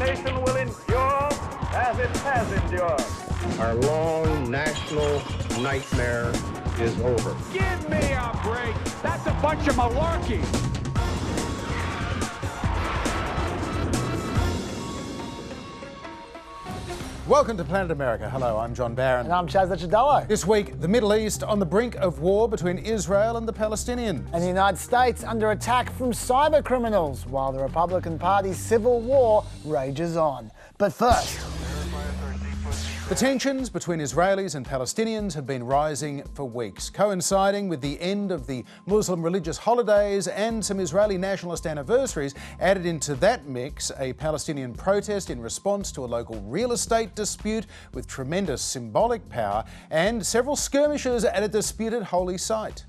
nation will endure as it has endured. Our long national nightmare is over. Give me a break. That's a bunch of malarkey. Welcome to Planet America. Hello, I'm John Barron. And I'm Chaz Chadallo. This week, the Middle East on the brink of war between Israel and the Palestinians. And the United States under attack from cyber criminals, while the Republican Party's civil war rages on. But first, the tensions between Israelis and Palestinians have been rising for weeks, coinciding with the end of the Muslim religious holidays and some Israeli nationalist anniversaries. Added into that mix, a Palestinian protest in response to a local real estate dispute with tremendous symbolic power, and several skirmishes at a disputed holy site.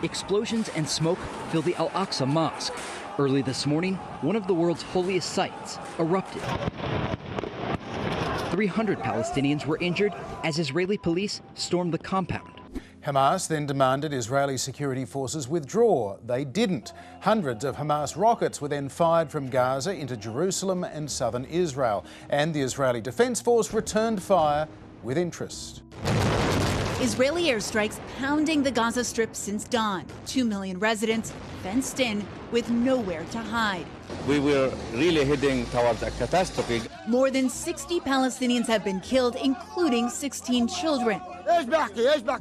Explosions and smoke fill the Al-Aqsa Mosque. Early this morning, one of the world's holiest sites erupted. 300 Palestinians were injured as Israeli police stormed the compound. Hamas then demanded Israeli security forces withdraw. They didn't. Hundreds of Hamas rockets were then fired from Gaza into Jerusalem and southern Israel, and the Israeli Defense Force returned fire with interest. Israeli airstrikes pounding the Gaza Strip since dawn. 2 million residents fenced in with nowhere to hide. We were really heading towards a catastrophe. More than 60 Palestinians have been killed, including 16 children.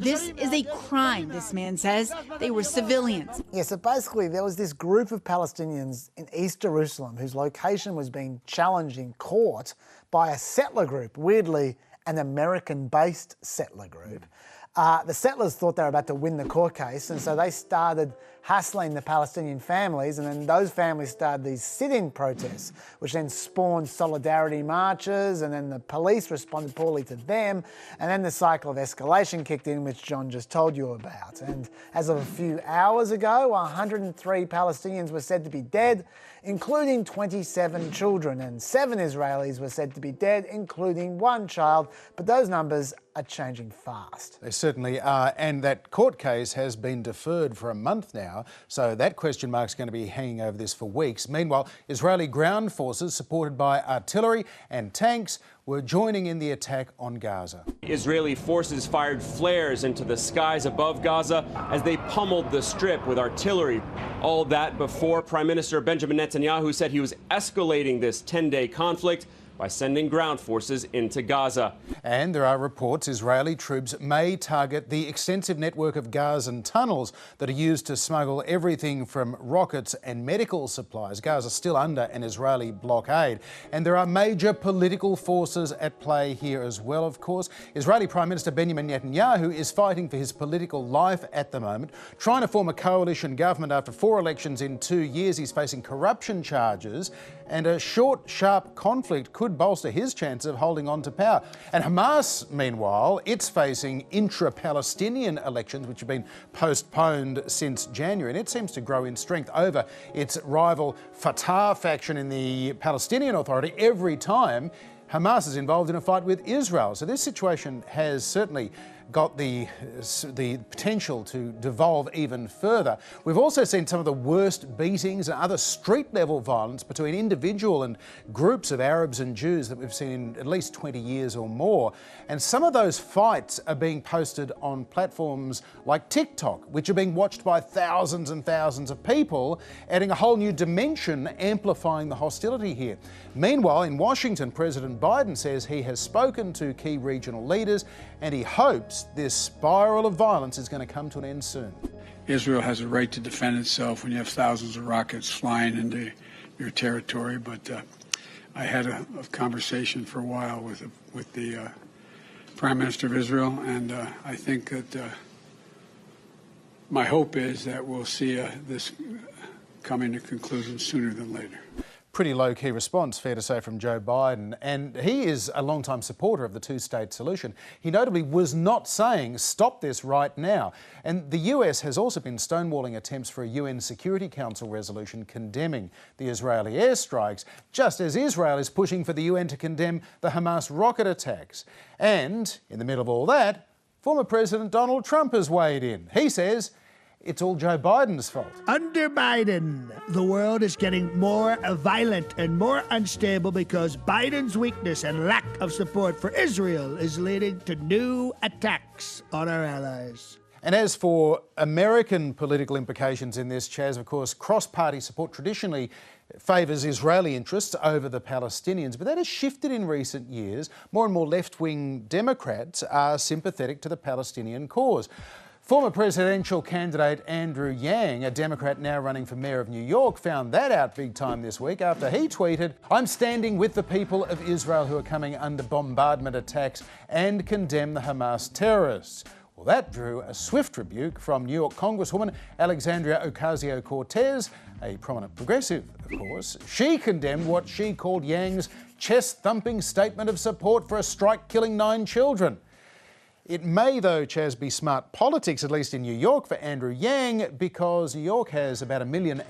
This is a crime, this man says. They were civilians. yeah, so basically there was this group of Palestinians in East Jerusalem whose location was being challenged in court by a settler group, weirdly an American-based settler group. The settlers thought they were about to win the court case, and so they started hassling the Palestinian families, and then those families started these sit-in protests, which then spawned solidarity marches, and then the police responded poorly to them, and then the cycle of escalation kicked in, which John just told you about. And as of a few hours ago, 103 Palestinians were said to be dead, including 27 children, and 7 Israelis were said to be dead, including 1 child, but those numbers are changing fast. They certainly are, and that court case has been deferred for a month now, so that question mark's going to be hanging over this for weeks. Meanwhile, Israeli ground forces, supported by artillery and tanks, were joining in the attack on Gaza. Israeli forces fired flares into the skies above Gaza as they pummeled the strip with artillery. All that before Prime Minister Benjamin Netanyahu said he was escalating this 10-day conflict by sending ground forces into Gaza. And there are reports Israeli troops may target the extensive network of Gazan tunnels that are used to smuggle everything from rockets and medical supplies. Gaza's still under an Israeli blockade. And there are major political forces at play here as well, of course. Israeli Prime Minister Benjamin Netanyahu is fighting for his political life at the moment, trying to form a coalition government after 4 elections in 2 years. He's facing corruption charges, and a short, sharp conflict could bolster his chance of holding on to power. And Hamas, meanwhile, it's facing intra-Palestinian elections, which have been postponed since January, and it seems to grow in strength over its rival Fatah faction in the Palestinian Authority every time Hamas is involved in a fight with Israel. So this situation has certainly got the potential to devolve even further. We've also seen some of the worst beatings and other street-level violence between individual and groups of Arabs and Jews that we've seen in at least 20 years or more. And some of those fights are being posted on platforms like TikTok, which are being watched by thousands and thousands of people, adding a whole new dimension, amplifying the hostility here. Meanwhile, in Washington, President Biden says he has spoken to key regional leaders and he hopes this spiral of violence is going to come to an end soon. Israel has a right to defend itself when you have thousands of rockets flying into your territory, but I had a conversation for a while with the Prime Minister of Israel, and I think that my hope is that we'll see this coming to conclusion sooner than later. Pretty low-key response, fair to say, from Joe Biden. And he is a long-time supporter of the two-state solution. He notably was not saying, stop this right now. And the US has also been stonewalling attempts for a UN Security Council resolution condemning the Israeli airstrikes, just as Israel is pushing for the UN to condemn the Hamas rocket attacks. And in the middle of all that, former President Donald Trump has weighed in. He says it's all Joe Biden's fault. Under Biden, the world is getting more violent and more unstable because Biden's weakness and lack of support for Israel is leading to new attacks on our allies. And as for American political implications in this, Chaz, of course, cross-party support traditionally favours Israeli interests over the Palestinians, but that has shifted in recent years. More and more left-wing Democrats are sympathetic to the Palestinian cause. Former presidential candidate Andrew Yang, a Democrat now running for mayor of New York, found that out big time this week after he tweeted, "I'm standing with the people of Israel who are coming under bombardment attacks and condemn the Hamas terrorists." Well, that drew a swift rebuke from New York Congresswoman Alexandria Ocasio-Cortez, a prominent progressive, of course. She condemned what she called Yang's chest-thumping statement of support for a strike killing 9 children. It may, though, Chaz, be smart politics, at least in New York, for Andrew Yang, because New York has about 1.5 million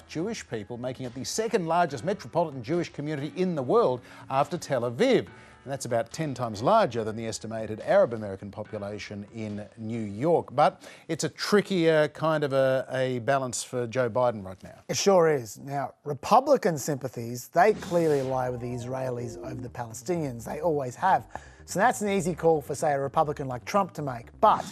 Jewish people, making it the second largest metropolitan Jewish community in the world after Tel Aviv. And that's about 10 times larger than the estimated Arab American population in New York. But it's a trickier kind of a balance for Joe Biden right now. It sure is. Now, Republican sympathies, they clearly lie with the Israelis over the Palestinians. They always have. So that's an easy call for, say, a Republican like Trump to make. But,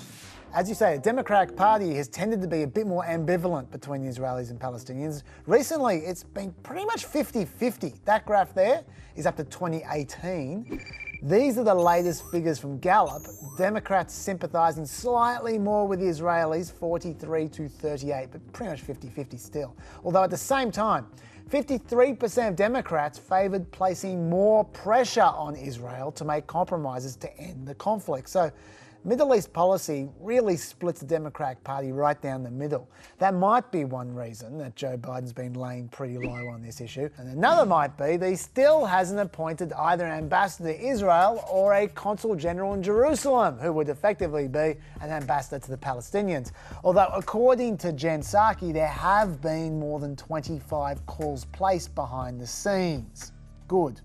as you say, the Democratic Party has tended to be a bit more ambivalent between the Israelis and Palestinians. Recently, it's been pretty much 50-50. That graph there is up to 2018. These are the latest figures from Gallup. Democrats sympathising slightly more with the Israelis, 43-38, but pretty much 50-50 still. Although at the same time, 53% of Democrats favoured placing more pressure on Israel to make compromises to end the conflict. So Middle East policy really splits the Democratic Party right down the middle. That might be one reason that Joe Biden's been laying pretty low on this issue. And another might be that he still hasn't appointed either an ambassador to Israel or a consul general in Jerusalem, who would effectively be an ambassador to the Palestinians. Although, according to Jen Psaki, there have been more than 25 calls placed behind the scenes. Good.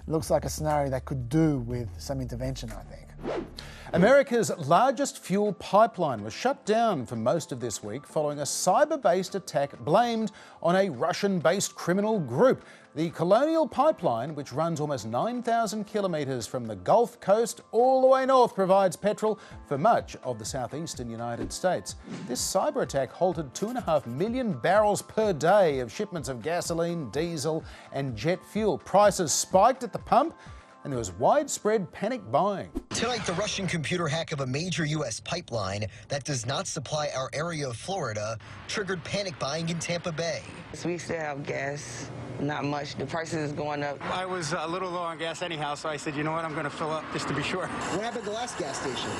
Looks like a scenario that could do with some intervention, I think. America's largest fuel pipeline was shut down for most of this week following a cyber-based attack blamed on a Russian-based criminal group. The Colonial Pipeline, which runs almost 9,000 kilometres from the Gulf Coast all the way north, provides petrol for much of the southeastern United States. This cyber attack halted 2.5 million barrels per day of shipments of gasoline, diesel and jet fuel. Prices spiked at the pump, and there was widespread panic buying. Tonight, the Russian computer hack of a major U.S. pipeline that does not supply our area of Florida triggered panic buying in Tampa Bay. We still have gas, not much. The prices is going up. I was a little low on gas anyhow, so I said, you know what, I'm going to fill up just to be sure. What happened at the last gas station?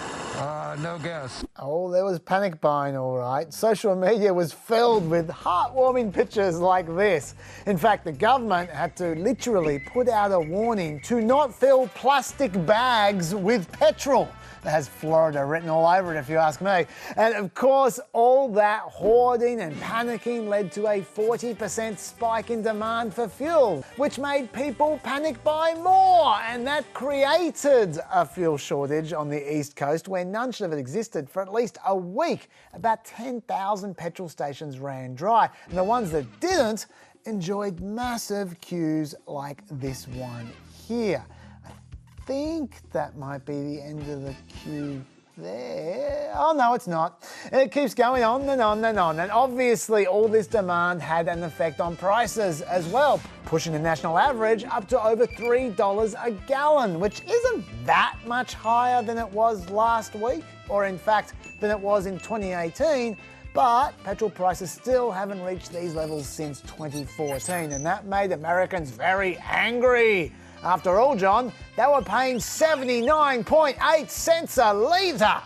No gas. Oh, there was panic buying, all right. Social media was filled with heartwarming pictures like this. In fact, the government had to literally put out a warning to not fill plastic bags with petrol. That has Florida written all over it, if you ask me. And of course, all that hoarding and panicking led to a 40% spike in demand for fuel, which made people panic buy more. And that created a fuel shortage on the East Coast where none should have existed for at least a week. About 10,000 petrol stations ran dry. And the ones that didn't enjoyed massive queues like this one here. I think that might be the end of the queue there. Oh, no, it's not. It keeps going on and on and on. And obviously, all this demand had an effect on prices as well, pushing the national average up to over $3 a gallon, which isn't that much higher than it was last week, or in fact, than it was in 2018. But petrol prices still haven't reached these levels since 2014, and that made Americans very angry. After all, John, they were paying 79.8 cents a litre.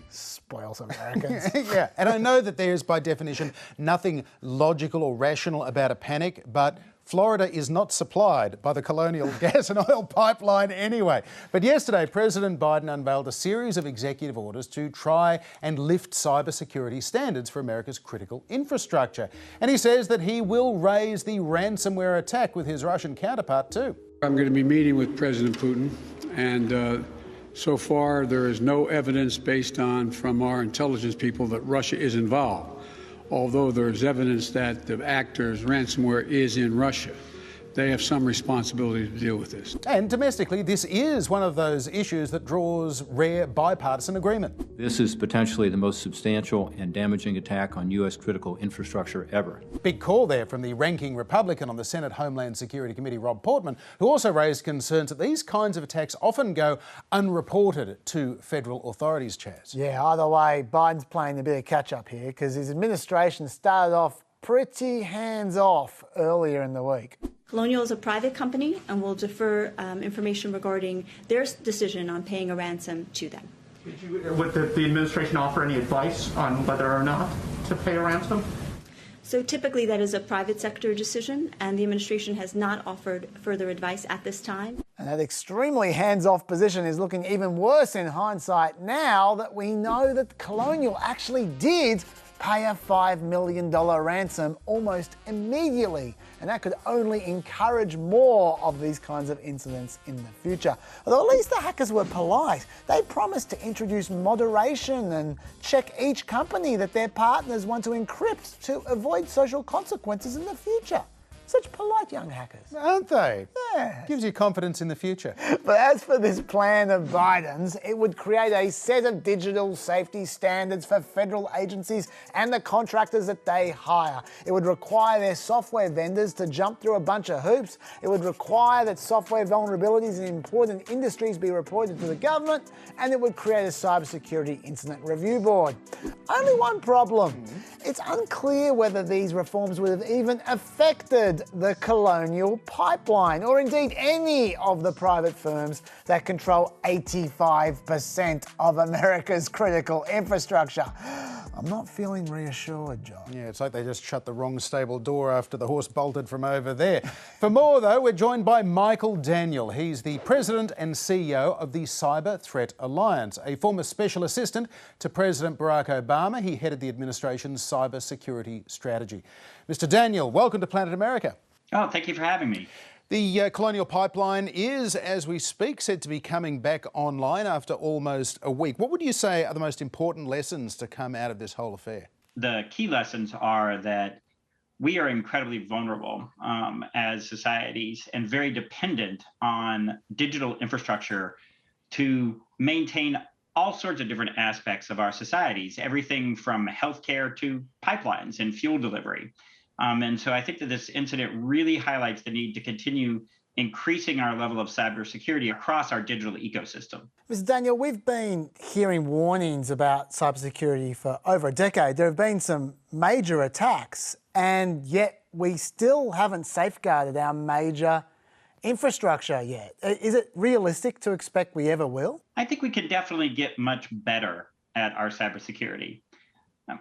Spoils Americans. Yeah, and I know that there is, by definition, nothing logical or rational about a panic, but Florida is not supplied by the Colonial Gas and Oil Pipeline anyway. But yesterday, President Biden unveiled a series of executive orders to try and lift cybersecurity standards for America's critical infrastructure. And he says that he will raise the ransomware attack with his Russian counterpart too. I'm going to be meeting with President Putin, and So far, there is no evidence from our intelligence people that Russia is involved, although there is evidence that the actors' ransomware is in Russia. They have some responsibility to deal with this. And domestically, this is one of those issues that draws rare bipartisan agreement. This is potentially the most substantial and damaging attack on U.S. critical infrastructure ever. Big call there from the ranking Republican on the Senate Homeland Security Committee, Rob Portman, who also raised concerns that these kinds of attacks often go unreported to federal authorities, Chaz. Yeah, either way, Biden's playing a bit of catch-up here because his administration started off pretty hands-off earlier in the week. Colonial is a private company and will defer information regarding their decision on paying a ransom to them. Would the administration offer any advice on whether or not to pay a ransom? So typically that is a private sector decision, and the administration has not offered further advice at this time. And that extremely hands-off position is looking even worse in hindsight now that we know that Colonial actually did pay a $5 million ransom almost immediately. And that could only encourage more of these kinds of incidents in the future. Although at least the hackers were polite. They promised to introduce moderation and check each company that their partners want to encrypt to avoid social consequences in the future. Such polite young hackers. Aren't they? Yeah. Gives you confidence in the future. But as for this plan of Biden's, it would create a set of digital safety standards for federal agencies and the contractors that they hire. It would require their software vendors to jump through a bunch of hoops. It would require that software vulnerabilities in important industries be reported to the government, and it would create a cybersecurity incident review board. Only one problem. It's unclear whether these reforms would have even affected the Colonial Pipeline, or indeed any of the private firms that control 85% of America's critical infrastructure. I'm not feeling reassured, John. Yeah, it's like they just shut the wrong stable door after the horse bolted from over there. For more, though, we're joined by Michael Daniel. He's the President and CEO of the Cyber Threat Alliance, a former special assistant to President Barack Obama. He headed the administration's cyber security strategy. Mr. Daniel, welcome to Planet America. Oh, thank you for having me. The Colonial Pipeline is, as we speak, said to be coming back online after almost a week. What would you say are the most important lessons to come out of this whole affair? The key lessons are that we are incredibly vulnerable as societies and very dependent on digital infrastructure to maintain all sorts of different aspects of our societies, everything from healthcare to pipelines and fuel delivery. And so I think that this incident really highlights the need to continue increasing our level of cybersecurity across our digital ecosystem. Mr. Daniel, we've been hearing warnings about cybersecurity for over a decade. There have been some major attacks, and yet we still haven't safeguarded our major infrastructure yet. Is it realistic to expect we ever will? I think we can definitely get much better at our cybersecurity.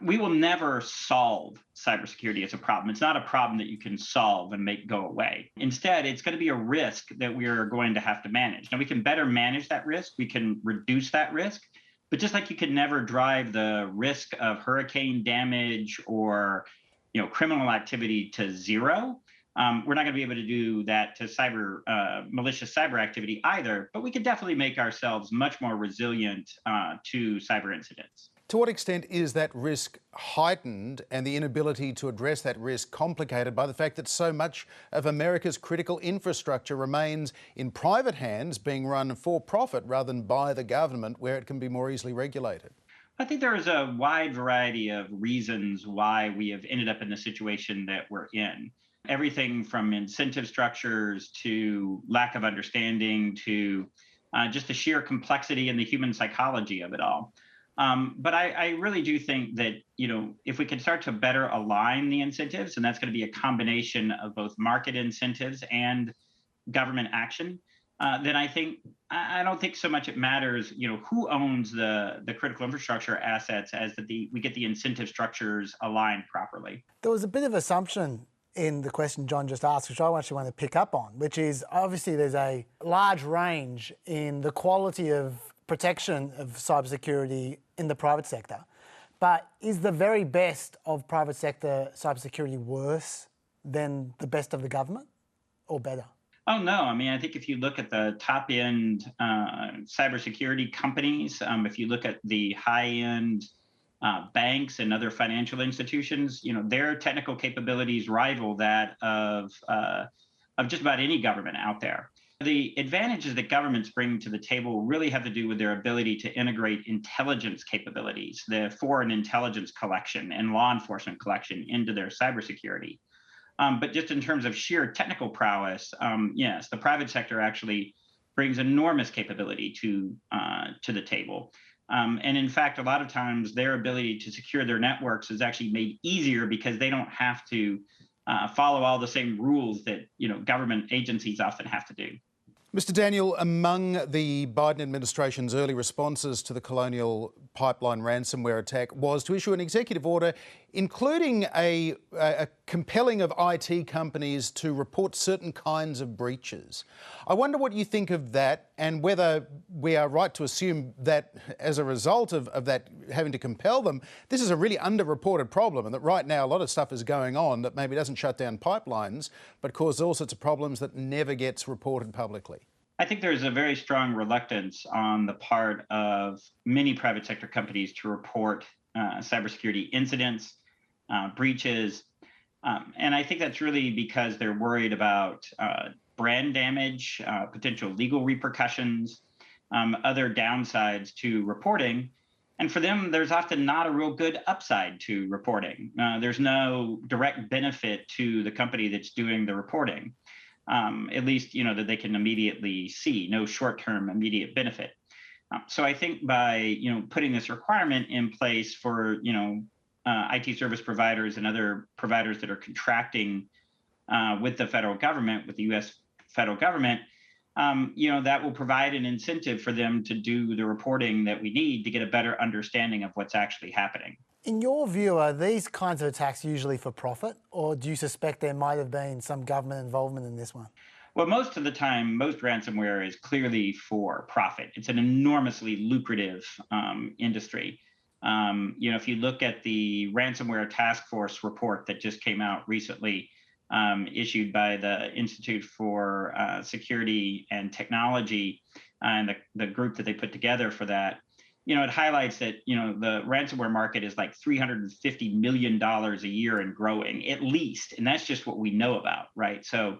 We will never solve cybersecurity as a problem. It's not a problem that you can solve and make go away. Instead, it's going to be a risk that we are going to have to manage. Now, we can better manage that risk. We can reduce that risk. But just like you can never drive the risk of hurricane damage or criminal activity to zero, we're not going to be able to do that to malicious cyber activity either. But we can definitely make ourselves much more resilient to cyber incidents. To what extent is that risk heightened and the inability to address that risk complicated by the fact that so much of America's critical infrastructure remains in private hands, being run for profit rather than by the government, where it can be more easily regulated? I think there is a wide variety of reasons why we have ended up in the situation that we're in. Everything from incentive structures to lack of understanding to just the sheer complexity and the human psychology of it all. But I really do think that, if we can start to better align the incentives, and that's going to be a combination of both market incentives and government action, then I don't think so much it matters, who owns the critical infrastructure assets as that we get the incentive structures aligned properly. There was a bit of assumption in the question John just asked, which I actually want to pick up on, which is obviously there's a large range in the quality of protection of cybersecurity in the private sector. But is the very best of private sector cybersecurity worse than the best of the government or better? Oh, no. I mean, I think if you look at the top end cybersecurity companies, if you look at the high end banks and other financial institutions, their technical capabilities rival that of just about any government out there. The advantages that governments bring to the table really have to do with their ability to integrate intelligence capabilities, the foreign intelligence collection and law enforcement collection into their cybersecurity. But just in terms of sheer technical prowess, yes, the private sector actually brings enormous capability to the table. And in fact, a lot of times their ability to secure their networks is actually made easier because they don't have to follow all the same rules that government agencies often have to do. Mr. Daniel, among the Biden administration's early responses to the Colonial Pipeline ransomware attack was to issue an executive order including a compelling of IT companies to report certain kinds of breaches. I wonder what you think of that and whether we are right to assume that as a result of that having to compel them, this is a really underreported problem and that right now a lot of stuff is going on that maybe doesn't shut down pipelines but causes all sorts of problems that never gets reported publicly. I think there's a very strong reluctance on the part of many private sector companies to report cybersecurity incidents, breaches. And I think that's really because they're worried about brand damage, potential legal repercussions, other downsides to reporting. And for them, there's often not a real good upside to reporting. There's no direct benefit to the company that's doing the reporting. At least, that they can immediately see, no short-term immediate benefit. So I think by, putting this requirement in place for, IT service providers and other providers that are contracting with the federal government, with the U.S. federal government, that will provide an incentive for them to do the reporting that we need to get a better understanding of what's actually happening. In your view, are these kinds of attacks usually for profit, or do you suspect there might have been some government involvement in this one? Well, most of the time, most ransomware is clearly for profit. It's an enormously lucrative industry. If you look at the ransomware task force report that just came out recently, issued by the Institute for Security and Technology and the group that they put together for that, it highlights that, the ransomware market is like $350 million a year and growing, at least. And that's just what we know about, right? So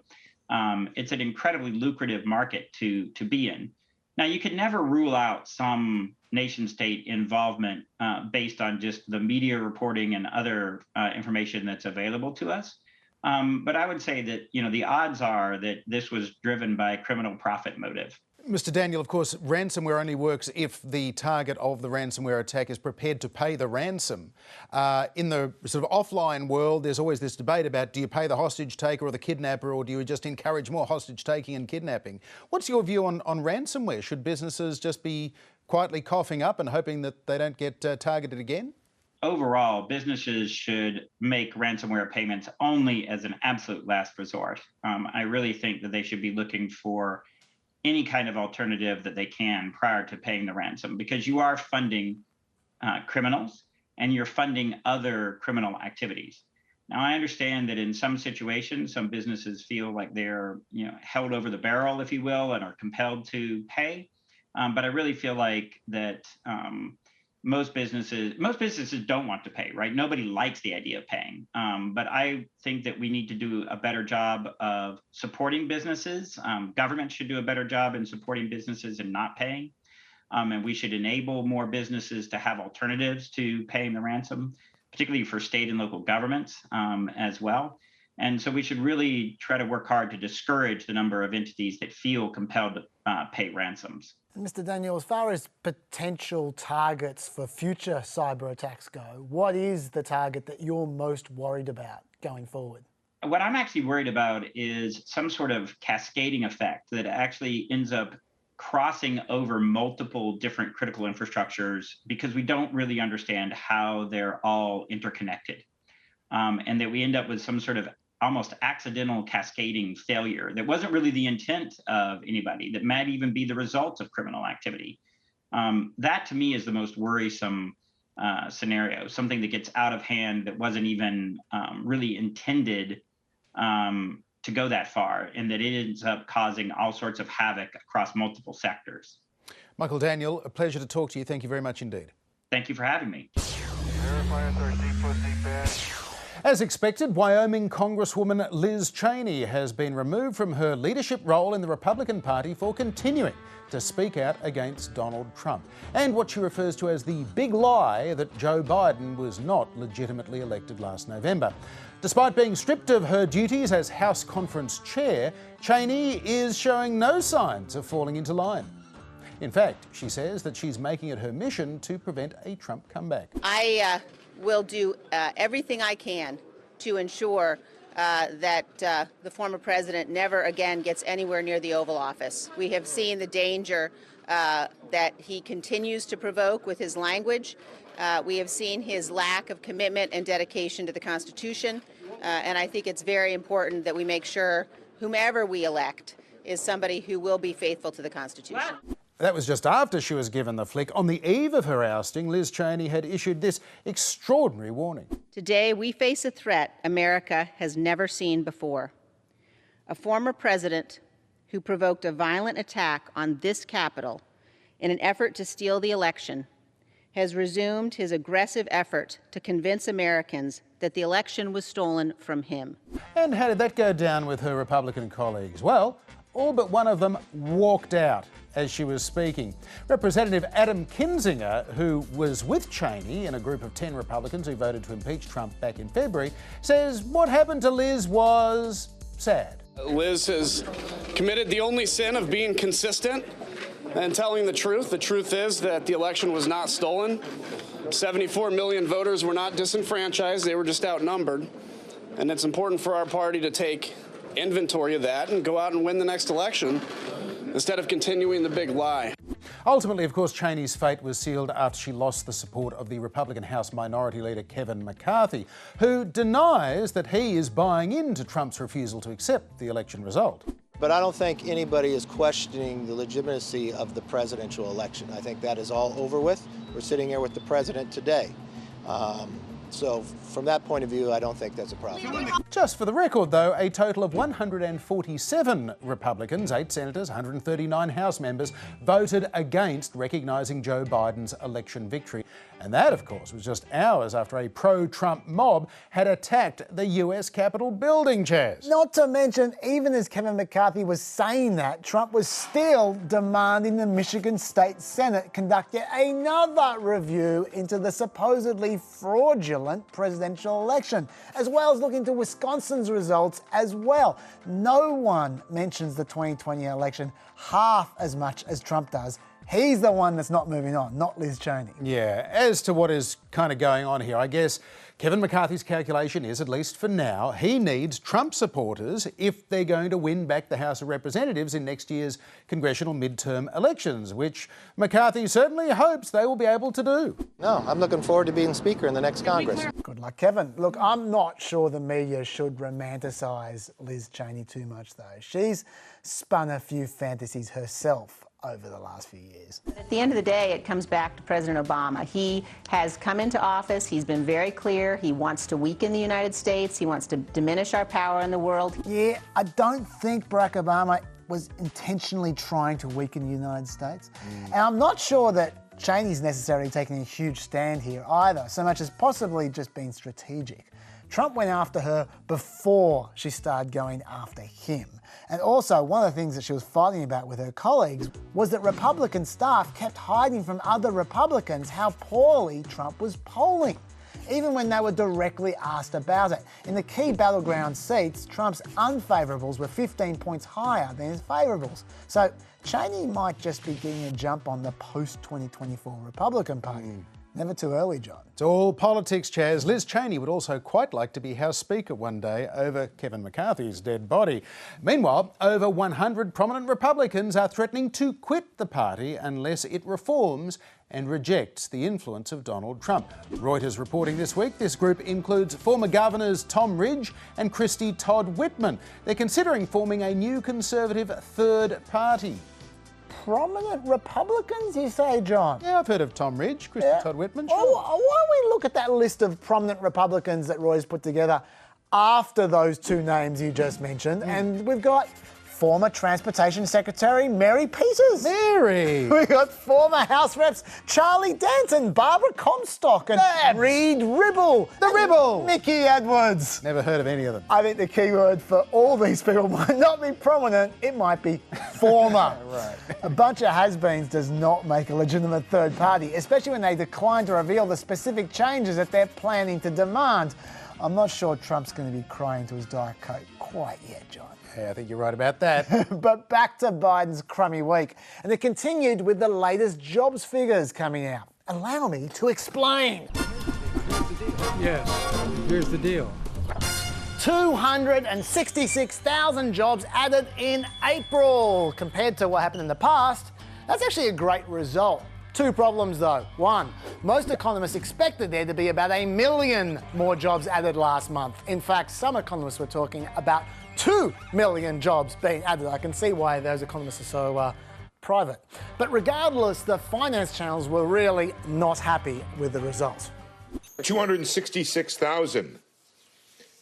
it's an incredibly lucrative market to be in. Now, you could never rule out some nation state involvement based on just the media reporting and other information that's available to us. But I would say that, the odds are that this was driven by criminal profit motive. Mr. Daniel, of course, ransomware only works if the target of the ransomware attack is prepared to pay the ransom. In the sort of offline world, there's always this debate about do you pay the hostage taker or the kidnapper, or do you just encourage more hostage taking and kidnapping? What's your view on ransomware? Should businesses just be quietly coughing up and hoping that they don't get targeted again? Overall, businesses should make ransomware payments only as an absolute last resort. I really think that they should be looking for any kind of alternative that they can prior to paying the ransom, because you are funding criminals and you're funding other criminal activities. Now, I understand that in some situations, some businesses feel like they're held over the barrel, if you will, and are compelled to pay. But I really feel like that most businesses don't want to pay, right? Nobody likes the idea of paying. But I think that we need to do a better job of supporting businesses. Government should do a better job in supporting businesses and not paying. And we should enable more businesses to have alternatives to paying the ransom, particularly for state and local governments as well. And so we should really try to work hard to discourage the number of entities that feel compelled to pay ransoms. Mr. Daniel, as far as potential targets for future cyber attacks go, what is the target that you're most worried about going forward? What I'm actually worried about is some sort of cascading effect that actually ends up crossing over multiple different critical infrastructures because we don't really understand how they're all interconnected. And that we end up with some sort of almost accidental cascading failure that wasn't really the intent of anybody, that might even be the result of criminal activity. That to me is the most worrisome scenario, something that gets out of hand that wasn't even really intended to go that far, and that it ends up causing all sorts of havoc across multiple sectors. Michael Daniel, a pleasure to talk to you. Thank you very much indeed. Thank you for having me. As expected, Wyoming Congresswoman Liz Cheney has been removed from her leadership role in the Republican Party for continuing to speak out against Donald Trump and what she refers to as the big lie that Joe Biden was not legitimately elected last November. Despite being stripped of her duties as House Conference Chair, Cheney is showing no signs of falling into line. In fact, she says that she's making it her mission to prevent a Trump comeback. I will do everything I can to ensure that the former president never again gets anywhere near the Oval Office. We have seen the danger that he continues to provoke with his language. We have seen his lack of commitment and dedication to the Constitution. And I think it's very important that we make sure whomever we elect is somebody who will be faithful to the Constitution. That was just after she was given the flick. On the eve of her ousting, Liz Cheney had issued this extraordinary warning. Today, we face a threat America has never seen before. A former president who provoked a violent attack on this Capitol in an effort to steal the election has resumed his aggressive effort to convince Americans that the election was stolen from him. And how did that go down with her Republican colleagues? Well, all but one of them walked out as she was speaking. Representative Adam Kinzinger, who was with Cheney in a group of 10 Republicans who voted to impeach Trump back in February, says what happened to Liz was sad. Liz has committed the only sin of being consistent and telling the truth. The truth is that the election was not stolen. 74 million voters were not disenfranchised. They were just outnumbered. And it's important for our party to take inventory of that and go out and win the next election instead of continuing the big lie. Ultimately, of course, Cheney's fate was sealed after she lost the support of the Republican House Minority Leader Kevin McCarthy, who denies that he is buying into Trump's refusal to accept the election result. But I don't think anybody is questioning the legitimacy of the presidential election. I think that is all over with. We're sitting here with the president today. So from that point of view, I don't think that's a problem. Just for the record, though, a total of 147 Republicans, 8 senators, 139 House members, voted against recognising Joe Biden's election victory. And that, of course, was just hours after a pro-Trump mob had attacked the US Capitol building chairs. Not to mention, even as Kevin McCarthy was saying that, Trump was still demanding the Michigan State Senate conduct yet another review into the supposedly fraudulent presidential election, as well as looking to Wisconsin's results as well. No one mentions the 2020 election half as much as Trump does. He's the one that's not moving on, not Liz Cheney. Yeah, as to what is kind of going on here, I guess Kevin McCarthy's calculation is, at least for now, he needs Trump supporters if they're going to win back the House of Representatives in next year's congressional midterm elections, which McCarthy certainly hopes they will be able to do. No, I'm looking forward to being Speaker in the next Congress. Good luck, Kevin. Look, I'm not sure the media should romanticise Liz Cheney too much, though. She's spun a few fantasies herself over the last few years. At the end of the day, it comes back to President Obama. He has come into office. He's been very clear. He wants to weaken the United States. He wants to diminish our power in the world. Yeah, I don't think Barack Obama was intentionally trying to weaken the United States. And I'm not sure that Cheney's necessarily taking a huge stand here either, so much as possibly just being strategic. Trump went after her before she started going after him. And also, one of the things that she was fighting about with her colleagues was that Republican staff kept hiding from other Republicans how poorly Trump was polling, even when they were directly asked about it. In the key battleground seats, Trump's unfavourables were 15 points higher than his favourables. So Cheney might just be getting a jump on the post-2024 Republican Party. Never too early, John. It's all politics, Chaz. Liz Cheney would also quite like to be House Speaker one day over Kevin McCarthy's dead body. Meanwhile, over 100 prominent Republicans are threatening to quit the party unless it reforms and rejects the influence of Donald Trump. Reuters reporting this week this group includes former governors Tom Ridge and Christy Todd Whitman. They're considering forming a new Conservative third party. Prominent Republicans, you say, John? Yeah, I've heard of Tom Ridge, Christy Todd Whitman. Sure. Why don't we look at that list of prominent Republicans that Roy's put together? after those two names you just mentioned, and we've got former Transportation Secretary Mary Peters. Mary! We got former House Reps Charlie Denton, Barbara Comstock, and Reed Ribble. The Ribble! Mickey Edwards. Never heard of any of them. I think the key word for all these people might not be prominent, it might be former. Right. A bunch of has-beens does not make a legitimate third party, especially when they decline to reveal the specific changes that they're planning to demand. I'm not sure Trump's going to be crying to his Diet Coke quite yet, John. Yeah, I think you're right about that. But back to Biden's crummy week. And it continued with the latest jobs figures coming out. Allow me to explain. Yes, here's the deal. 266,000 jobs added in April. Compared to what happened in the past, that's actually a great result. Two problems though. One, most economists expected there to be about 1 million more jobs added last month. In fact, some economists were talking about 2 million jobs being added. I can see why those economists are so private. But regardless, the finance channels were really not happy with the result. 266,000.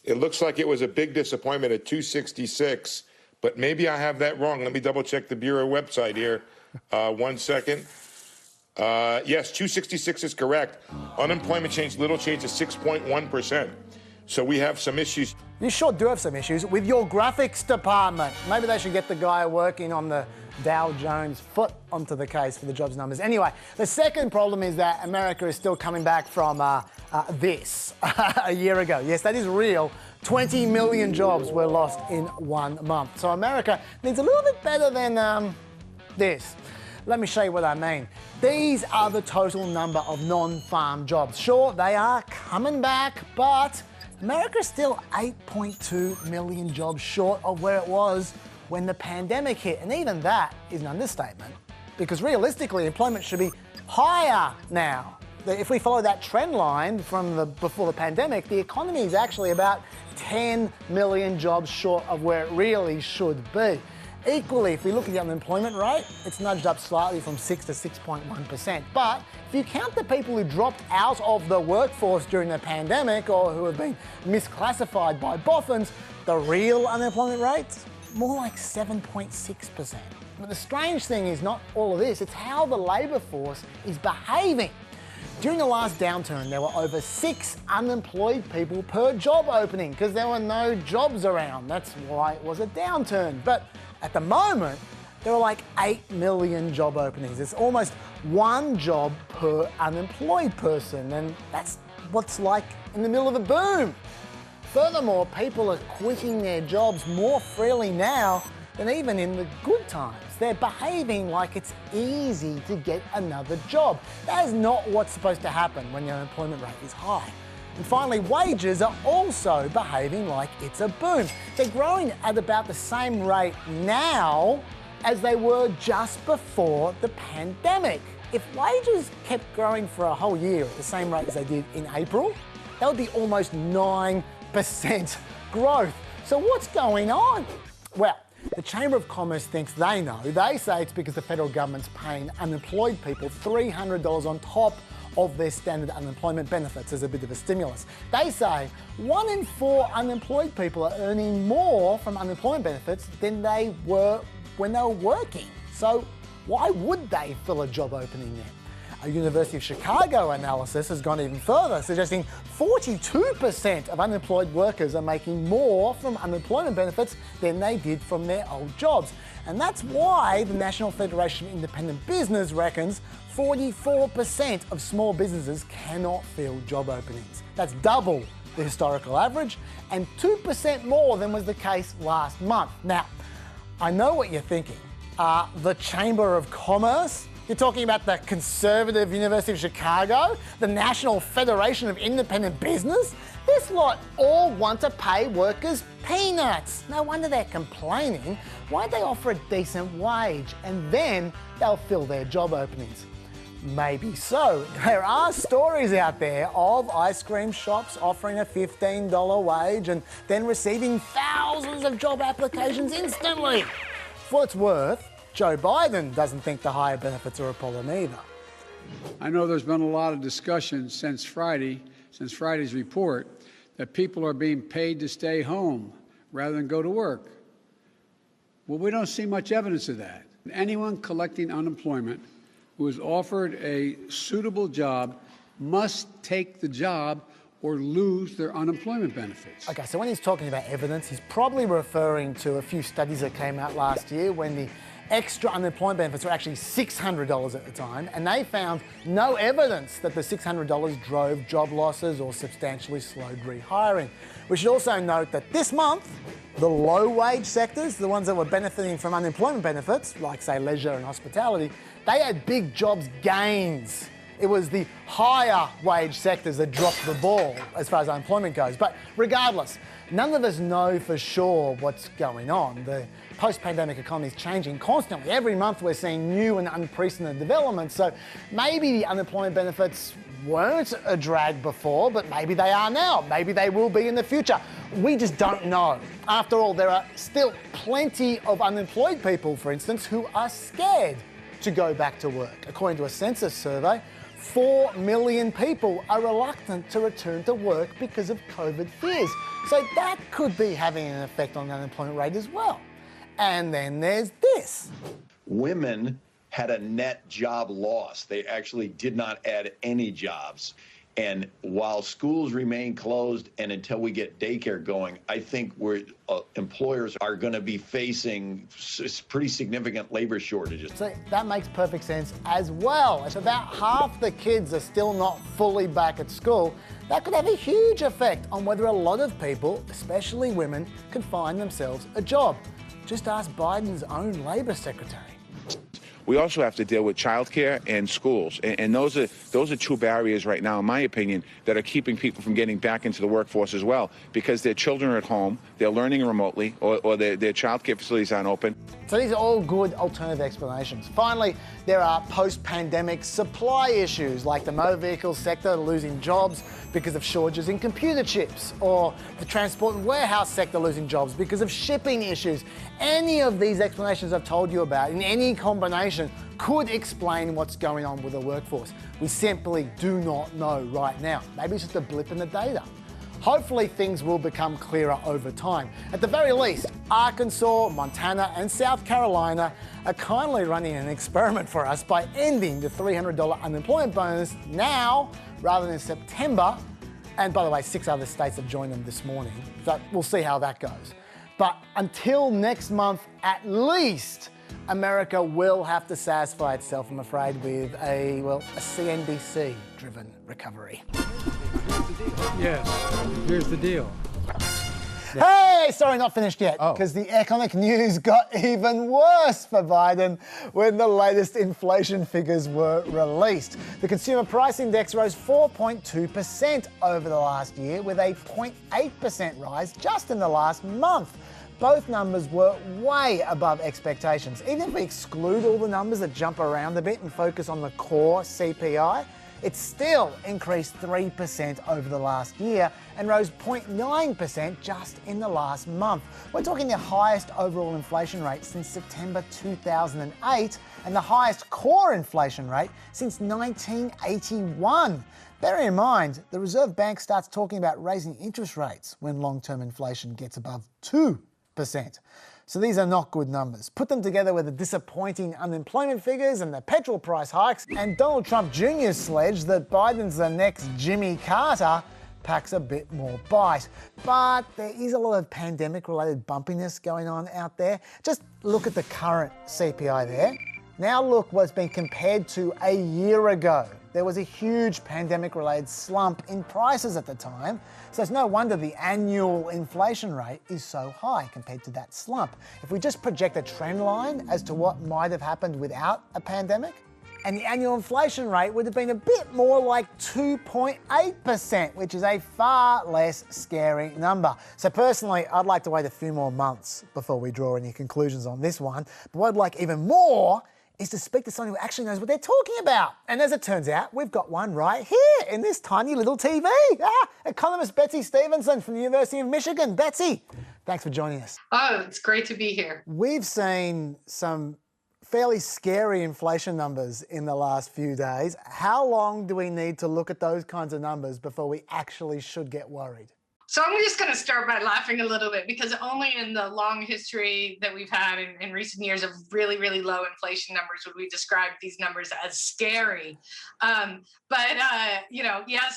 It looks like it was a big disappointment at 266, but maybe I have that wrong. Let me double check the Bureau website here. 1 second. Yes, 266 is correct. Unemployment change, little change is 6.1%. So we have some issues. You sure do have some issues with your graphics department. Maybe they should get the guy working on the Dow Jones foot onto the case for the jobs numbers. Anyway, the second problem is that America is still coming back from this a year ago. Yes, that is real. 20 million jobs were lost in 1 month. So America needs a little bit better than this. Let me show you what I mean. These are the total number of non-farm jobs. Sure, they are coming back, but America's still 8.2 million jobs short of where it was when the pandemic hit. And even that is an understatement, because realistically, employment should be higher now. If we follow that trend line from before the pandemic, the economy is actually about 10 million jobs short of where it really should be. Equally, if we look at the unemployment rate, it's nudged up slightly from 6 to 6.1%. But if you count the people who dropped out of the workforce during the pandemic or who have been misclassified by boffins, the real unemployment rate's more like 7.6%. But the strange thing is not all of this, it's how the labour force is behaving. During the last downturn, there were over 6 unemployed people per job opening because there were no jobs around. That's why it was a downturn. But at the moment, there are like 8 million job openings. It's almost 1 job per unemployed person, and that's what's like in the middle of a boom. Furthermore, people are quitting their jobs more freely now than even in the good times. They're behaving like it's easy to get another job. That is not what's supposed to happen when the unemployment rate is high. And finally, wages are also behaving like it's a boom. They're growing at about the same rate now as they were just before the pandemic. If wages kept growing for a whole year at the same rate as they did in April, that would be almost 9% growth. So what's going on? Well, the Chamber of Commerce thinks they know. They say it's because the federal government's paying unemployed people $300 on top of their standard unemployment benefits as a bit of a stimulus. They say 1 in 4 unemployed people are earning more from unemployment benefits than they were when they were working. So why would they fill a job opening then? A University of Chicago analysis has gone even further, suggesting 42% of unemployed workers are making more from unemployment benefits than they did from their old jobs. And that's why the National Federation of Independent Business reckons 44% of small businesses cannot fill job openings. That's double the historical average and 2% more than was the case last month. Now, I know what you're thinking. The Chamber of Commerce? You're talking about the conservative University of Chicago? The National Federation of Independent Business? This lot all want to pay workers peanuts. No wonder they're complaining. Why don't they offer a decent wage and then they'll fill their job openings? Maybe so. There are stories out there of ice cream shops offering a $15 wage and then receiving thousands of job applications instantly. For what it's worth, Joe Biden doesn't think the higher benefits are a problem either. I know there's been a lot of discussion since Friday's report, that people are being paid to stay home rather than go to work. Well, we don't see much evidence of that. Anyone collecting unemployment who is offered a suitable job must take the job or lose their unemployment benefits. Okay, so when he's talking about evidence, he's probably referring to a few studies that came out last year when the extra unemployment benefits were actually $600 at the time, and they found no evidence that the $600 drove job losses or substantially slowed rehiring. We should also note that this month, the low-wage sectors, the ones that were benefiting from unemployment benefits, like, say, leisure and hospitality, they had big jobs gains. It was the higher wage sectors that dropped the ball as far as unemployment goes. But regardless, none of us know for sure what's going on. The post-pandemic economy is changing constantly. Every month we're seeing new and unprecedented developments. So maybe the unemployment benefits weren't a drag before, but maybe they are now. Maybe they will be in the future. We just don't know. After all, there are still plenty of unemployed people, for instance, who are scared to go back to work. According to a census survey, 4 million people are reluctant to return to work because of COVID fears. So that could be having an effect on the unemployment rate as well. And then there's this. Women had a net job loss. They actually did not add any jobs. And while schools remain closed and until we get daycare going, I think employers are going to be facing pretty significant labor shortages. So that makes perfect sense as well. If about half the kids are still not fully back at school, that could have a huge effect on whether a lot of people, especially women, can find themselves a job. Just ask Biden's own Labor Secretary. We also have to deal with childcare and schools, and those are two barriers right now, in my opinion, that are keeping people from getting back into the workforce as well, because their children are at home, they're learning remotely, or their childcare facilities aren't open. So these are all good alternative explanations. Finally, there are post-pandemic supply issues, like the motor vehicle sector losing jobs because of shortages in computer chips, or the transport and warehouse sector losing jobs because of shipping issues. Any of these explanations I've told you about, in any combination, could explain what's going on with the workforce. We simply do not know right now. Maybe it's just a blip in the data. Hopefully things will become clearer over time. At the very least, Arkansas, Montana and South Carolina are kindly running an experiment for us by ending the $300 unemployment bonus now rather than in September. And by the way, 6 other states have joined them this morning. So we'll see how that goes. But until next month, at least, America will have to satisfy itself, I'm afraid, with a CNBC-driven recovery. Yes, here's the deal. Hey, sorry, not finished yet, because the economic news got even worse for Biden when the latest inflation figures were released. The Consumer Price Index rose 4.2% over the last year, with a 0.8% rise just in the last month. Both numbers were way above expectations. Even if we exclude all the numbers that jump around a bit and focus on the core CPI, it still increased 3% over the last year and rose 0.9% just in the last month. We're talking the highest overall inflation rate since September 2008 and the highest core inflation rate since 1981. Bear in mind, the Reserve Bank starts talking about raising interest rates when long-term inflation gets above 2%. So these are not good numbers. Put them together with the disappointing unemployment figures and the petrol price hikes, and Donald Trump Jr.'s sledge that Biden's the next Jimmy Carter packs a bit more bite. But there is a lot of pandemic-related bumpiness going on out there. Just look at the current CPI there. Now look what's been compared to a year ago. There was a huge pandemic-related slump in prices at the time, so it's no wonder the annual inflation rate is so high compared to that slump. If we just project a trend line as to what might have happened without a pandemic, and the annual inflation rate would have been a bit more like 2.8%, which is a far less scary number. So personally, I'd like to wait a few more months before we draw any conclusions on this one. But what I'd like even more is to speak to someone who actually knows what they're talking about. And as it turns out, we've got one right here in this tiny little TV. Economist Betsy Stevenson from the University of Michigan. Betsy, thanks for joining us. Oh, it's great to be here. We've seen some fairly scary inflation numbers in the last few days. How long do we need to look at those kinds of numbers before we actually should get worried? So I'm just going to start by laughing a little bit, because only in the long history that we've had in recent years of really, really low inflation numbers would we describe these numbers as scary. Yes,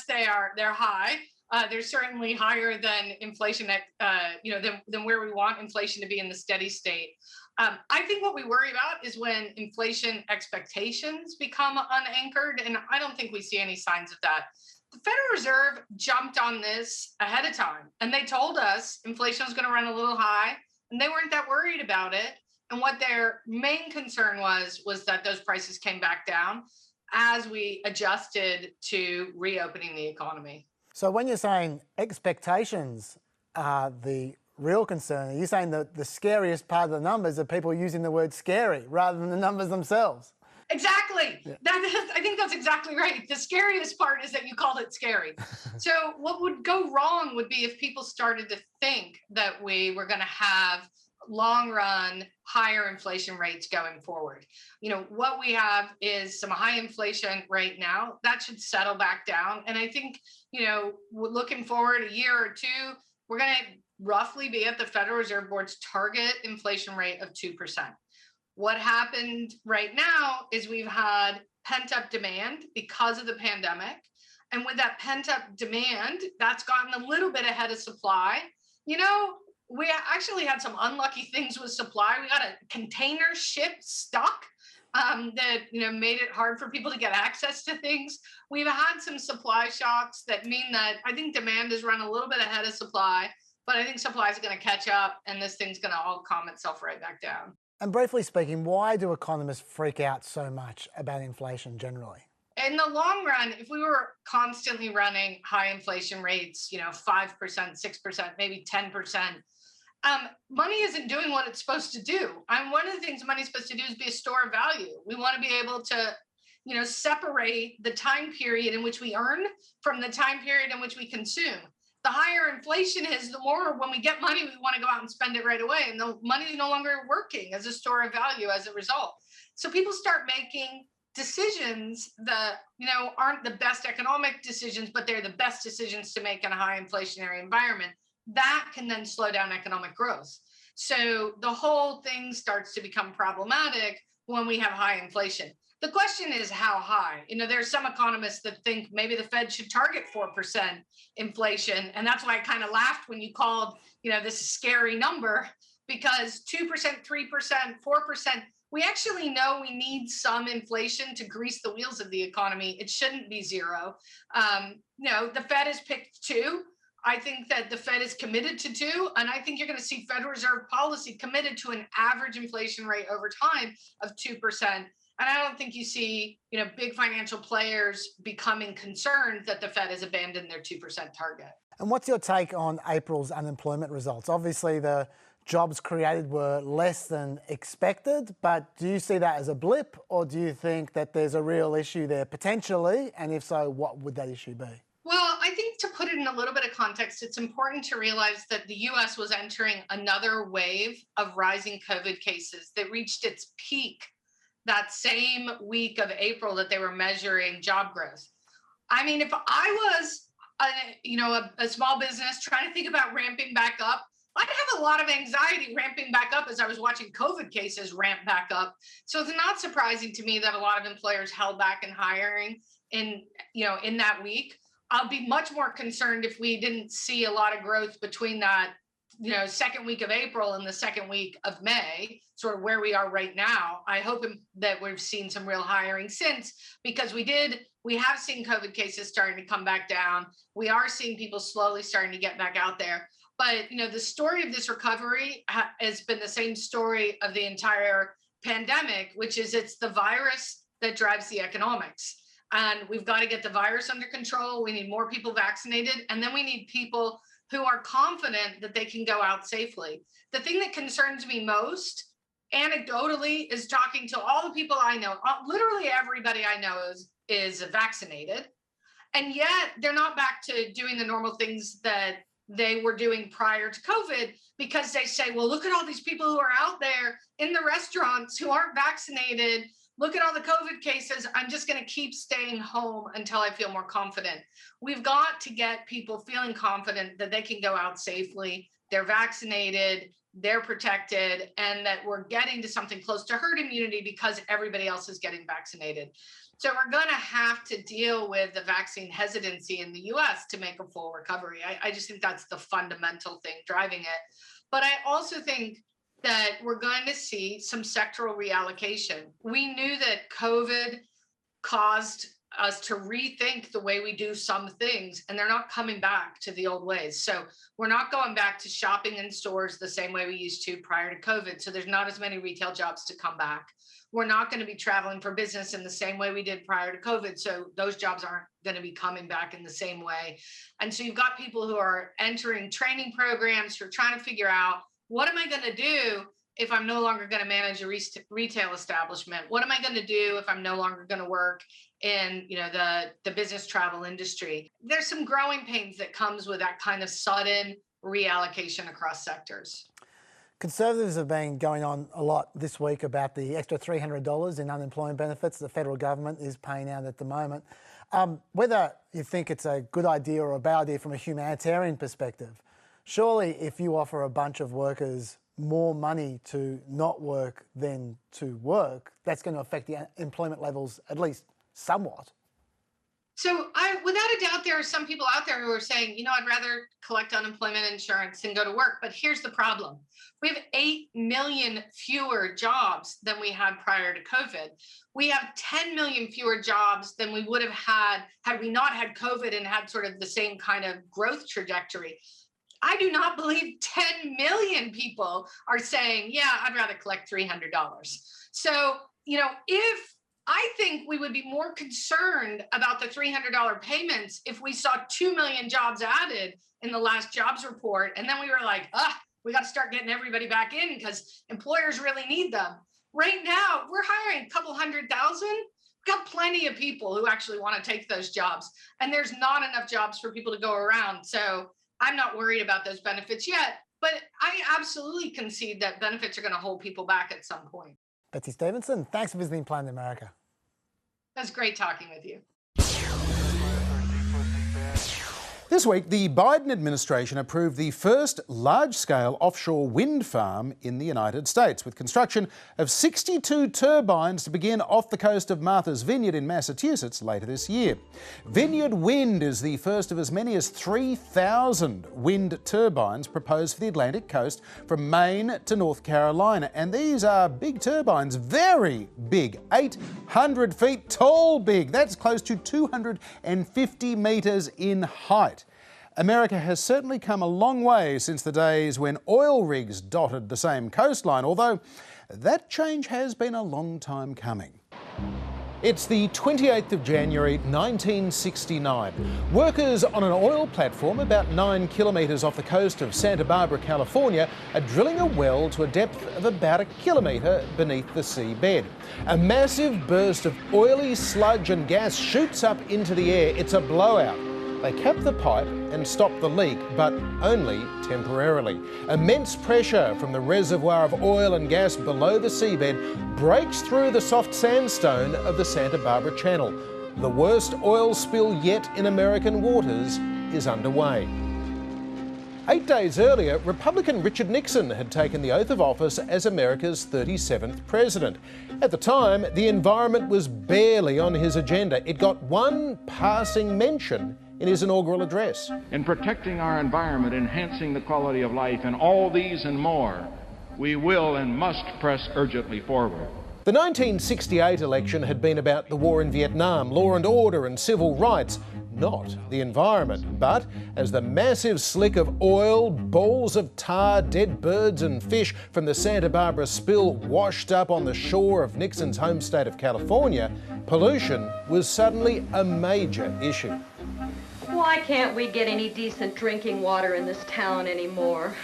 they're high. They're certainly higher than inflation than where we want inflation to be in the steady state. I think what we worry about is when inflation expectations become unanchored, and I don't think we see any signs of that. The Federal Reserve jumped on this ahead of time, and they told us inflation was going to run a little high, and they weren't that worried about it. And what their main concern was that those prices came back down as we adjusted to reopening the economy. So when you're saying expectations are the real concern, are you saying that the scariest part of the numbers are people using the word scary rather than the numbers themselves? Exactly. Yeah. I think that's exactly right. The scariest part is that you called it scary. So what would go wrong would be if people started to think that we were going to have long run higher inflation rates going forward. What we have is some high inflation right now that should settle back down. And I think, looking forward a year or two, we're going to roughly be at the Federal Reserve Board's target inflation rate of 2%. What happened right now is we've had pent-up demand because of the pandemic. And with that pent-up demand, that's gotten a little bit ahead of supply. We actually had some unlucky things with supply. We got a container ship stuck that made it hard for people to get access to things. We've had some supply shocks that mean that I think demand has run a little bit ahead of supply, but I think supply is going to catch up, and this thing's going to all calm itself right back down. And briefly speaking, why do economists freak out so much about inflation generally? In the long run, if we were constantly running high inflation rates, 5%, 6%, maybe 10%, money isn't doing what it's supposed to do. One of the things money is supposed to do is be a store of value. We want to be able to, separate the time period in which we earn from the time period in which we consume. The higher inflation is, the more when we get money, we want to go out and spend it right away. And the money is no longer working as a store of value as a result. So people start making decisions that, aren't the best economic decisions, but they're the best decisions to make in a high inflationary environment. That can then slow down economic growth. So the whole thing starts to become problematic when we have high inflation. The question is how high. There's some economists that think maybe the Fed should target 4% inflation. And that's why I kind of laughed when you called, this a scary number, because 2%, 3%, 4%, we actually know we need some inflation to grease the wheels of the economy. It shouldn't be zero. The Fed has picked 2. I think that the Fed is committed to 2, and I think you're going to see Federal Reserve policy committed to an average inflation rate over time of 2%. And I don't think you see, big financial players becoming concerned that the Fed has abandoned their 2% target. And what's your take on April's unemployment results? Obviously, the jobs created were less than expected, but do you see that as a blip, or do you think that there's a real issue there potentially? And if so, what would that issue be? Well, I think to put it in a little bit of context, it's important to realize that the U.S. was entering another wave of rising COVID cases that reached its peak that same week of April that they were measuring job growth. If I was a small business trying to think about ramping back up, I'd have a lot of anxiety ramping back up as I was watching COVID cases ramp back up. So it's not surprising to me that a lot of employers held back in hiring in that week. I'll be much more concerned if we didn't see a lot of growth between that, second week of April and the second week of May, sort of where we are right now. I hope that we've seen some real hiring since, because we have seen COVID cases starting to come back down. We are seeing people slowly starting to get back out there. But, the story of this recovery has been the same story of the entire pandemic, which is it's the virus that drives the economics. And we've got to get the virus under control. We need more people vaccinated. And then we need people who are confident that they can go out safely. The thing that concerns me most, anecdotally, is talking to all the people I know. Literally everybody I know is vaccinated. And yet they're not back to doing the normal things that they were doing prior to COVID, because they say, well, look at all these people who are out there in the restaurants who aren't vaccinated, look at all the COVID cases. I'm just going to keep staying home until I feel more confident. We've got to get people feeling confident that they can go out safely, they're vaccinated, they're protected, and that we're getting to something close to herd immunity because everybody else is getting vaccinated. So we're going to have to deal with the vaccine hesitancy in the US to make a full recovery. I just think that's the fundamental thing driving it. But I also think that we're going to see some sectoral reallocation. We knew that COVID caused us to rethink the way we do some things, and they're not coming back to the old ways. So we're not going back to shopping in stores the same way we used to prior to COVID. So there's not as many retail jobs to come back. We're not going to be traveling for business in the same way we did prior to COVID. So those jobs aren't going to be coming back in the same way. And so you've got people who are entering training programs, who are trying to figure out, what am I going to do if I'm no longer going to manage a retail establishment? What am I going to do if I'm no longer going to work in, the business travel industry? There's some growing pains that comes with that kind of sudden reallocation across sectors. Conservatives have been going on a lot this week about the extra $300 in unemployment benefits the federal government is paying out at the moment. Whether you think it's a good idea or a bad idea from a humanitarian perspective, surely if you offer a bunch of workers more money to not work than to work, that's going to affect the employment levels at least somewhat. So without a doubt, there are some people out there who are saying, I'd rather collect unemployment insurance than go to work. But here's the problem. We have 8 million fewer jobs than we had prior to COVID. We have 10 million fewer jobs than we would have had we not had COVID and had sort of the same kind of growth trajectory. I do not believe 10 million people are saying, yeah, I'd rather collect $300. So, I think we would be more concerned about the $300 payments if we saw 2 million jobs added in the last jobs report. And then we were like, we got to start getting everybody back in because employers really need them. Right now, we're hiring a couple 100,000. We've got plenty of people who actually want to take those jobs. And there's not enough jobs for people to go around. So I'm not worried about those benefits yet. But I absolutely concede that benefits are going to hold people back at some point. Betsy Stevenson, thanks for visiting Planet America. It was great talking with you. This week, the Biden administration approved the first large-scale offshore wind farm in the United States, with construction of 62 turbines to begin off the coast of Martha's Vineyard in Massachusetts later this year. Vineyard Wind is the first of as many as 3,000 wind turbines proposed for the Atlantic coast from Maine to North Carolina. And these are big turbines, very big, 800 feet tall big. That's close to 250 metres in height. America has certainly come a long way since the days when oil rigs dotted the same coastline, although that change has been a long time coming. It's the 28th of January 1969. Workers on an oil platform about 9 kilometres off the coast of Santa Barbara, California, are drilling a well to a depth of about 1 kilometre beneath the seabed. A massive burst of oily sludge and gas shoots up into the air. It's a blowout. They cap the pipe and stop the leak, but only temporarily. Immense pressure from the reservoir of oil and gas below the seabed breaks through the soft sandstone of the Santa Barbara Channel. The worst oil spill yet in American waters is underway. 8 days earlier, Republican Richard Nixon had taken the oath of office as America's 37th president. At the time, the environment was barely on his agenda. It got one passing mention in his inaugural address. In protecting our environment, enhancing the quality of life, and all these and more, we will and must press urgently forward. The 1968 election had been about the war in Vietnam, law and order and civil rights, not the environment. But as the massive slick of oil, balls of tar, dead birds and fish from the Santa Barbara spill washed up on the shore of Nixon's home state of California, pollution was suddenly a major issue. Why can't we get any decent drinking water in this town anymore?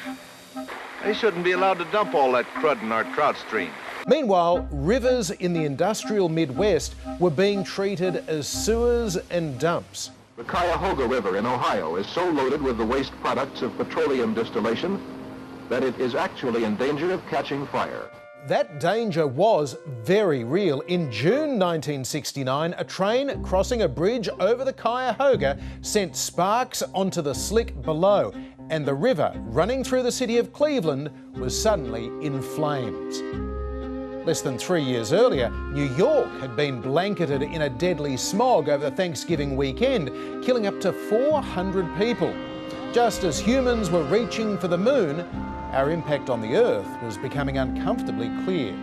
They shouldn't be allowed to dump all that crud in our trout stream. Meanwhile, rivers in the industrial Midwest were being treated as sewers and dumps. The Cuyahoga River in Ohio is so loaded with the waste products of petroleum distillation that it is actually in danger of catching fire. that danger was very real. In June 1969, a train crossing a bridge over the Cuyahoga sent sparks onto the slick below, and the river running through the city of Cleveland was suddenly in flames. Less than 3 years earlier, New York had been blanketed in a deadly smog over the Thanksgiving weekend, killing up to 400 people. Just as humans were reaching for the moon, our impact on the Earth was becoming uncomfortably clear.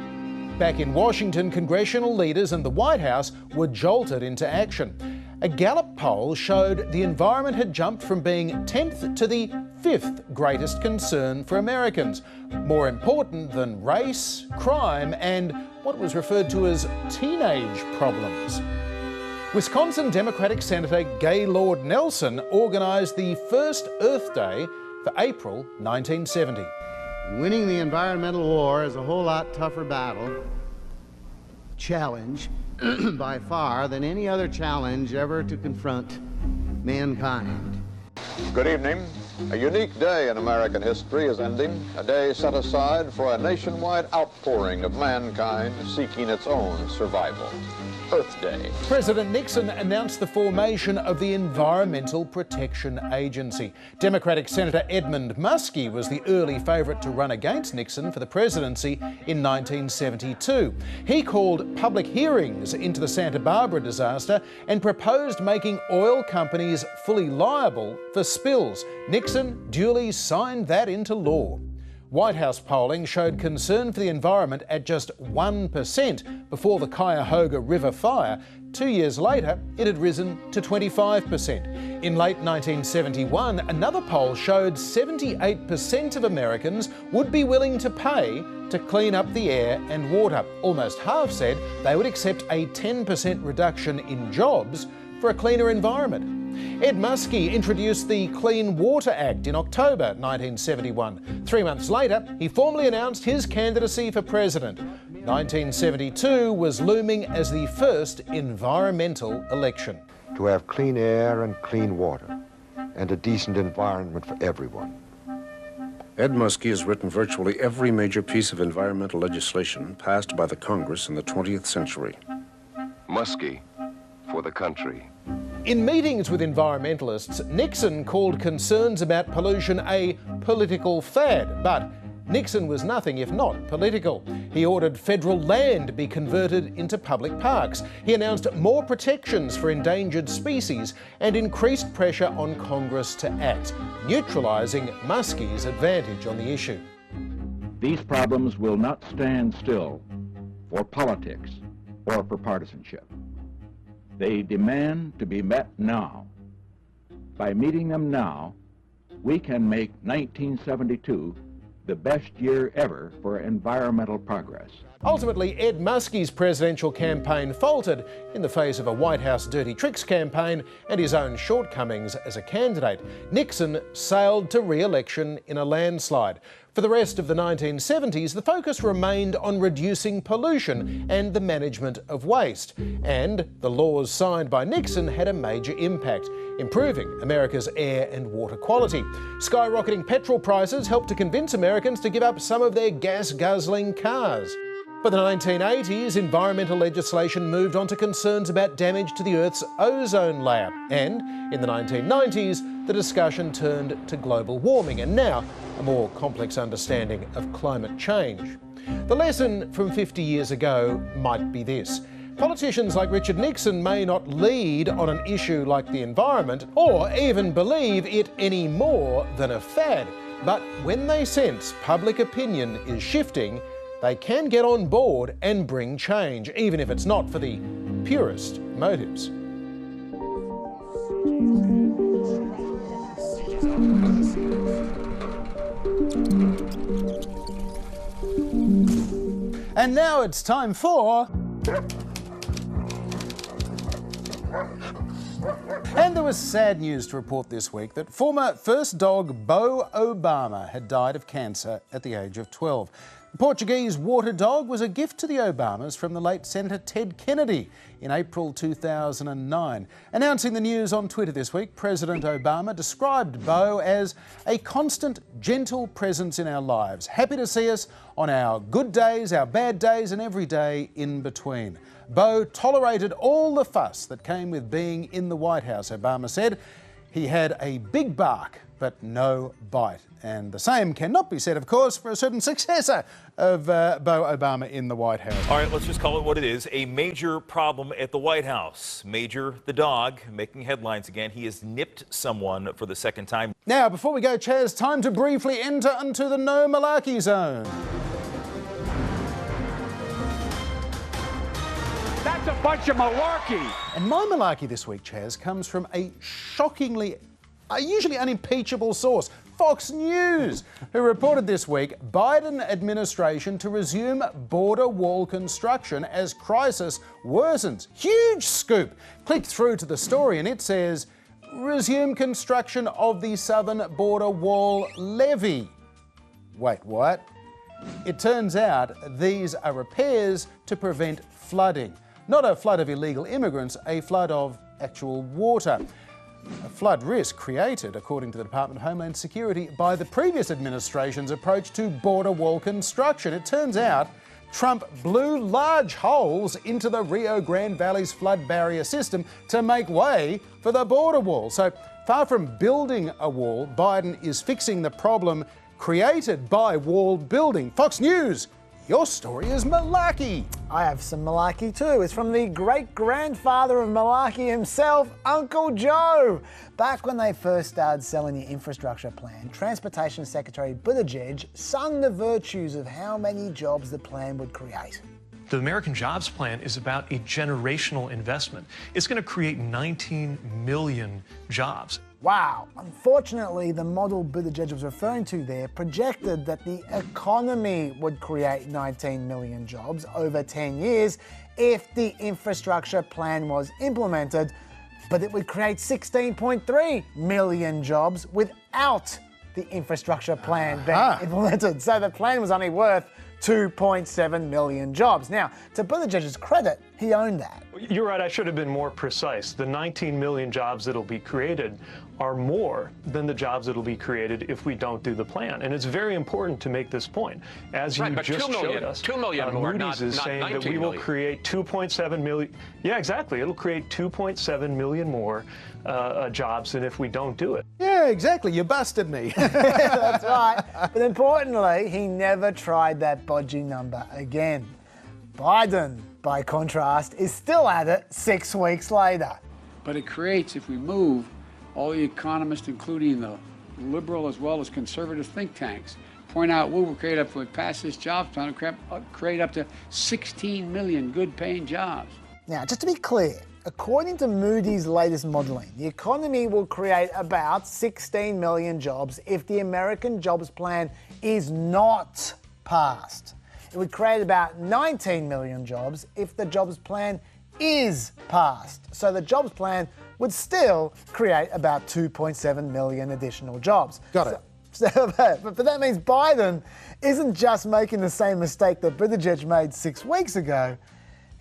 Back in Washington, congressional leaders and the White House were jolted into action. A Gallup poll showed the environment had jumped from being 10th to the 5th greatest concern for Americans, more important than race, crime, and what was referred to as teenage problems. Wisconsin Democratic Senator Gaylord Nelson organised the first Earth Day for April 1970. Winning the environmental war is a whole lot tougher challenge by far than any other challenge ever to confront mankind. Good evening. A unique day in American history is ending, a day set aside for a nationwide outpouring of mankind seeking its own survival. Earth Day. President Nixon announced the formation of the Environmental Protection Agency. Democratic Senator Edmund Muskie was the early favourite to run against Nixon for the presidency in 1972. He called public hearings into the Santa Barbara disaster and proposed making oil companies fully liable for spills. Nixon duly signed that into law. White House polling showed concern for the environment at just 1% before the Cuyahoga River fire. 2 years later, it had risen to 25%. In late 1971, another poll showed 78% of Americans would be willing to pay to clean up the air and water. Almost half said they would accept a 10% reduction in jobs for a cleaner environment. Ed Muskie introduced the Clean Water Act in October 1971. 3 months later, he formally announced his candidacy for president. 1972 was looming as the first environmental election. To have clean air and clean water, and a decent environment for everyone. Ed Muskie has written virtually every major piece of environmental legislation passed by the Congress in the 20th century. Muskie for the country. In meetings with environmentalists, Nixon called concerns about pollution a political fad, but Nixon was nothing if not political. He ordered federal land be converted into public parks. He announced more protections for endangered species and increased pressure on Congress to act, neutralising Muskie's advantage on the issue. These problems will not stand still for politics or for partisanship. They demand to be met now. By meeting them now, we can make 1972 the best year ever for environmental progress. Ultimately, Ed Muskie's presidential campaign faltered in the face of a White House dirty tricks campaign and his own shortcomings as a candidate. Nixon sailed to re-election in a landslide. For the rest of the 1970s, the focus remained on reducing pollution and the management of waste. And the laws signed by Nixon had a major impact, improving America's air and water quality. Skyrocketing petrol prices helped to convince Americans to give up some of their gas-guzzling cars. By the 1980s, environmental legislation moved on to concerns about damage to the Earth's ozone layer. And in the 1990s, the discussion turned to global warming and now a more complex understanding of climate change. The lesson from 50 years ago might be this. Politicians like Richard Nixon may not lead on an issue like the environment or even believe it any more than a fad. But when they sense public opinion is shifting, they can get on board and bring change, even if it's not for the purest motives. And now it's time for... And there was sad news to report this week that former first dog Beau Obama had died of cancer at the age of 12. The Portuguese water dog was a gift to the Obamas from the late Senator Ted Kennedy in April 2009. Announcing the news on Twitter this week, President Obama described Bo as a constant, gentle presence in our lives, happy to see us on our good days, our bad days, and every day in between. Bo tolerated all the fuss that came with being in the White House, Obama said. He had a big bark, but no bite. And the same cannot be said, of course, for a certain successor of Bo Obama in the White House. All right, let's just call it what it is. A major problem at the White House. Major, the dog, making headlines again. He has nipped someone for the second time. Now, before we go, Chaz, time to briefly enter into the no malarkey zone. That's a bunch of malarkey. And my malarkey this week, Chaz, comes from a shockingly, usually unimpeachable source, Fox News, who reported this week Biden administration to resume border wall construction as crisis worsens. Huge scoop. Clicked through to the story and it says, resume construction of the southern border wall levee. Wait, what? It turns out these are repairs to prevent flooding. Not a flood of illegal immigrants, a flood of actual water. A flood risk created, according to the Department of Homeland Security, by the previous administration's approach to border wall construction. It turns out Trump blew large holes into the Rio Grande Valley's flood barrier system to make way for the border wall. So far from building a wall, Biden is fixing the problem created by wall building. Fox News, your story is malarkey. I have some malarkey too. It's from the great-grandfather of malarkey himself, Uncle Joe. Back when they first started selling the infrastructure plan, Transportation Secretary Buttigieg sung the virtues of how many jobs the plan would create. The American Jobs Plan is about a generational investment. It's going to create 19 million jobs. Wow. Unfortunately, the model Buttigieg was referring to there projected that the economy would create 19 million jobs over 10 years if the infrastructure plan was implemented, but it would create 16.3 million jobs without the infrastructure plan being implemented. So the plan was only worth 2.7 million jobs. Now, to Buttigieg's credit, he owned that. You're right, I should have been more precise. The 19 million jobs that'll be created are more than the jobs that'll be created if we don't do the plan. And it's very important to make this point. As you just showed us, 2 million more, Moody's is not saying that 19 we will million. create 2.7 million. Yeah, exactly. It'll create 2.7 million more jobs than if we don't do it. Yeah, exactly. You busted me. That's right. But importantly, he never tried that bodgy number again. Biden, by contrast, is still at it 6 weeks later. But it creates, if we move, all the economists, including the liberal as well as conservative think tanks, point out we will create up, if we pass this jobs plan, create up to 16 million good-paying jobs. Now, just to be clear, according to Moody's latest modelling, the economy will create about 16 million jobs if the American Jobs Plan is not passed. It would create about 19 million jobs if the Jobs Plan is passed. So the Jobs Plan would still create about 2.7 million additional jobs. Got it. But that means Biden isn't just making the same mistake that Buttigieg made 6 weeks ago.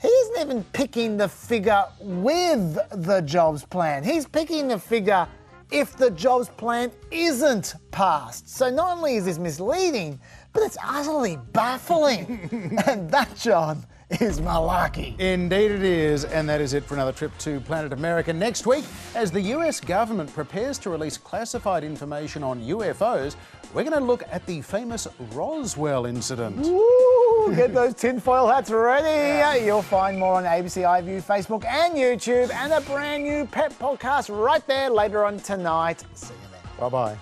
He isn't even picking the figure with the jobs plan. He's picking the figure if the jobs plan isn't passed. So not only is this misleading, but it's utterly baffling. And that, John, is malarkey. Indeed it is, and that is it for another trip to Planet America. Next week, as the US government prepares to release classified information on UFOs, we're going to look at the famous Roswell incident. Woo! Get those tinfoil hats ready. Yeah. You'll find more on ABC iView, Facebook and YouTube, and a brand new pet podcast right there later on tonight. See you then. Bye-bye.